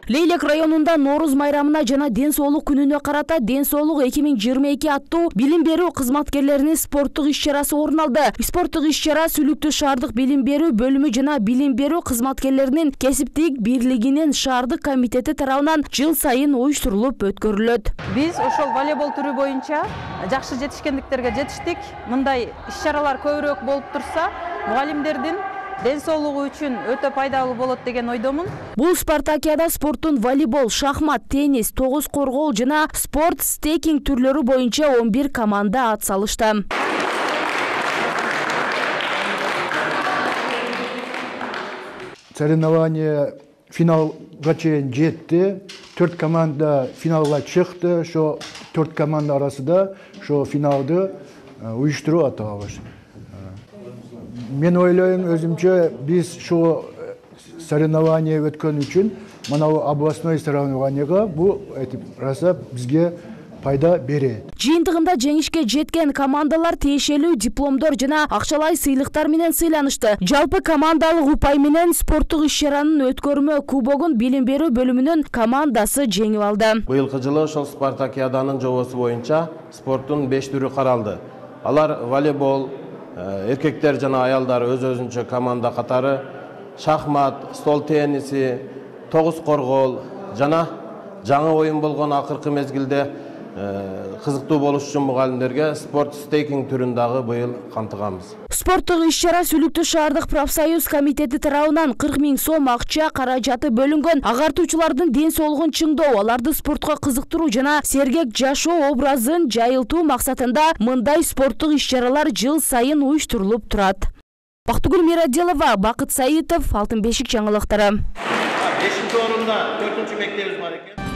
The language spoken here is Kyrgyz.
Leylек районунда Нооруз майрамына жана ден соолук күнүнө карата Ден соолук 2022 аттуу билим берүү кызматкерлеринин спорттук иш-чарасы орун алды. Спорттук иш-чара Сүлүктүү шаардык билим берүү бөлүмү жана билим берүү кызматкерлеринин кесиптик бирлигинин шаардык комитети тарабынан жыл сайын уюштурулуп өткөрүлөт. Биз ошол волейбол түрү боюнча жакшы жетишкендиктерге жетиштик. Мындай иш-чаралар көбүрөөк болуп турса, мугалимдердин ден соолугу үчүн өтө пайдалуу болот деген ойдомун. Бул спартакиада спорттун волейбол, шахмат, теннис, тогуз коргоо жана спорт стейкинг түрлөрү боюнча 11 команда ат салышты. Соревнование финалга чейин жетти. 4 команда финалга чыкты. Ошо 4 команда арасында ошо финалды уюштуруу атабыз. Мен ойлойм, өзүмчө биз шу соревнование өткөн үчүн мына областной соревнованияга бул раса бизге пайда берет. Жыйынтыгында жеңишке жеткен командалар тиешелүү дипломдор жана акчалай сыйлыктар менен сыйланышты. Жалпы командалык упай менен спорттук иш-чаранын өткөрмө кубогун билим берүү бөлүмүнүн командасы жеңип алды. Быйылкы жылы ошол спартакиаданын жобосу боюнча спорттун 5 түрү каралды. Алар волейбол, эркектер жана аялдар өз-өзүнчө команда катары, шахмат, стол тенниси, тогуз коргол жана жаңы оюн болгон акыркы мезгилде кызыктуу болуш үчүн мугалимдерге спорт стейкинг түрүн дагы быйыл камтыганбыз. Спорттук иш-чара Сүлүктүү шаардык профсоюз комитети тарабынан 40 000 сом акча каражаты бөлүнгөн. Агартуучулардын ден соолугун чыңдоо, аларды спортко кызыктыруу жана сергек жашоо образын жайылтуу максатында мындай спорттук иш-чаралар жыл сайын уюштурулуп турат. Бактыгүл Мираделова, Бакыт Саитов, Алтын бешик жаңылыктары. 5-орунда 4-мектебиз бар экен.